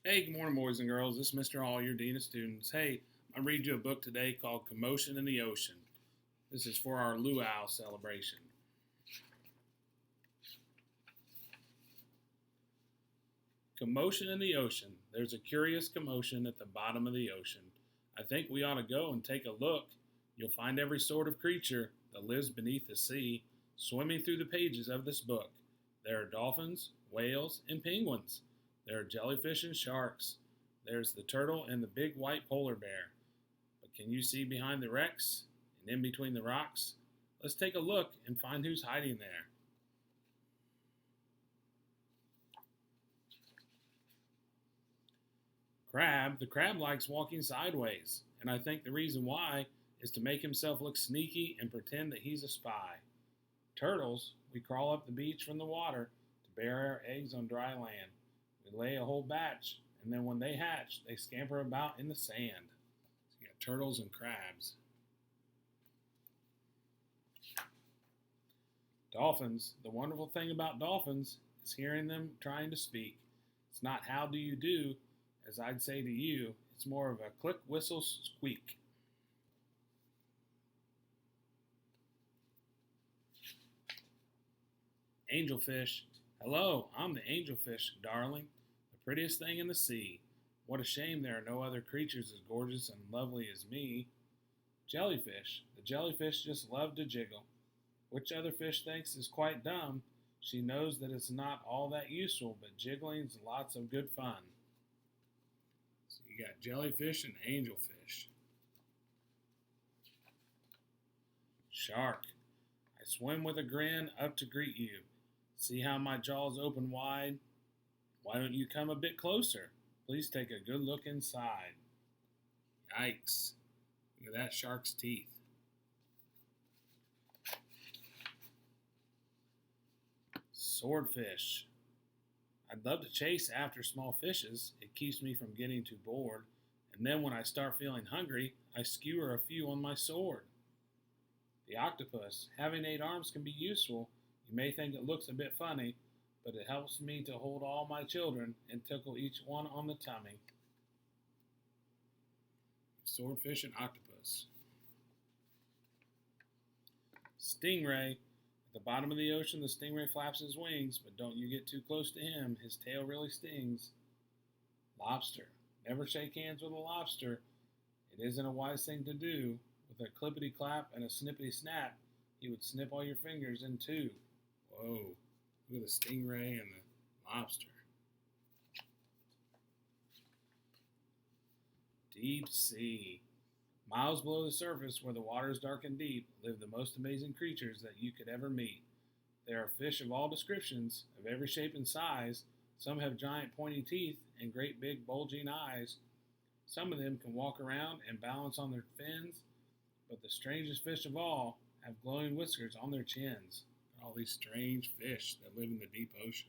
Hey, good morning, boys and girls. This is Mr. Hall, your Dean of Students. Hey, I read you a book today called Commotion in the Ocean. This is for our luau celebration. Commotion in the ocean. There's a curious commotion at the bottom of the ocean. I think we ought to go and take a look. You'll find every sort of creature that lives beneath the sea swimming through the pages of this book. There are dolphins, whales, and penguins. There are jellyfish and sharks. There's the turtle and the big white polar bear. But can you see behind the wrecks and in between the rocks? Let's take a look and find who's hiding there. Crab, the crab likes walking sideways, and I think the reason why is to make himself look sneaky and pretend that he's a spy. Turtles, we crawl up the beach from the water to bury our eggs on dry land. We lay a whole batch, and then when they hatch, they scamper about in the sand. So you got turtles and crabs. Dolphins, the wonderful thing about dolphins is hearing them trying to speak. It's not how do you do, as I'd say to you, it's more of a click, whistle, squeak. Angelfish, hello, I'm the angelfish, darling, the prettiest thing in the sea. What a shame there are no other creatures as gorgeous and lovely as me. Jellyfish, the jellyfish just love to jiggle. Which other fish thinks is quite dumb? She knows that it's not all that useful, but jiggling's lots of good fun. So you got jellyfish and angelfish. Shark, I swim with a grin up to greet you. See how my jaws open wide? Why don't you come a bit closer? Please take a good look inside. Yikes. Look at that shark's teeth. Swordfish. I'd love to chase after small fishes. It keeps me from getting too bored. And then when I start feeling hungry, I skewer a few on my sword. The octopus. Having 8 arms can be useful. You may think it looks a bit funny, but it helps me to hold all my children and tickle each one on the tummy. Swordfish and octopus. Stingray. At the bottom of the ocean, the stingray flaps his wings, but don't you get too close to him. His tail really stings. Lobster. Never shake hands with a lobster. It isn't a wise thing to do. With a clippity clap and a snippity snap, he would snip all your fingers in two. Whoa. Look at the stingray and the lobster. Deep sea. Miles below the surface, where the water is dark and deep, live the most amazing creatures that you could ever meet. There are fish of all descriptions, of every shape and size. Some have giant pointy teeth and great big bulging eyes. Some of them can walk around and balance on their fins, but the strangest fish of all have glowing whiskers on their chins. All these strange fish that live in the deep ocean.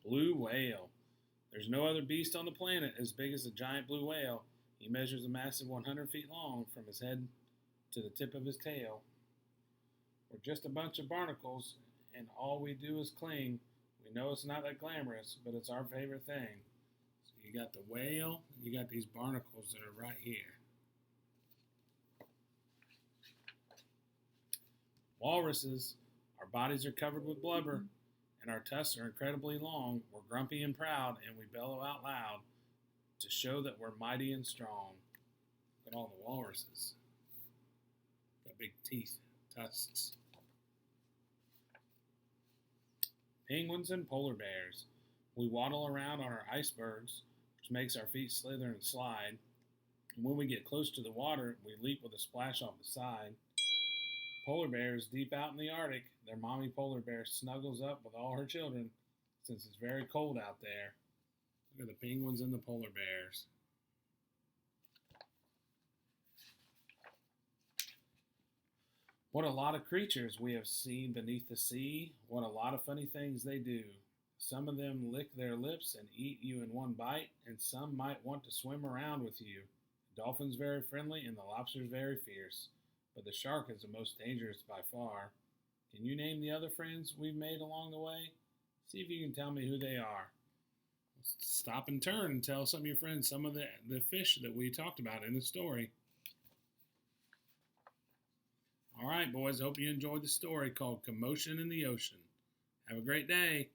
Blue whale. There's no other beast on the planet as big as a giant blue whale. He measures a massive 100 feet long from his head to the tip of his tail. We're just a bunch of barnacles, and all we do is cling. We know it's not that glamorous, but it's our favorite thing. So you got the whale, you got these barnacles that are right here. Walruses, our bodies are covered with blubber, and our tusks are incredibly long. We're grumpy and proud, and we bellow out loud to show that we're mighty and strong. Look at all the walruses. Got big teeth, tusks. Penguins and polar bears. We waddle around on our icebergs, which makes our feet slither and slide. And when we get close to the water, we leap with a splash off the side. Polar bears deep out in the Arctic, their mommy polar bear snuggles up with all her children since it's very cold out there. Look at the penguins and the polar bears. What a lot of creatures we have seen beneath the sea. What a lot of funny things they do. Some of them lick their lips and eat you in one bite, and some might want to swim around with you. The dolphin's very friendly and the lobster's very fierce, but the shark is the most dangerous by far. Can you name the other friends we've made along the way? See if you can tell me who they are. Stop and turn and tell some of your friends some of the fish that we talked about in the story. All right, boys, hope you enjoyed the story called Commotion in the Ocean. Have a great day.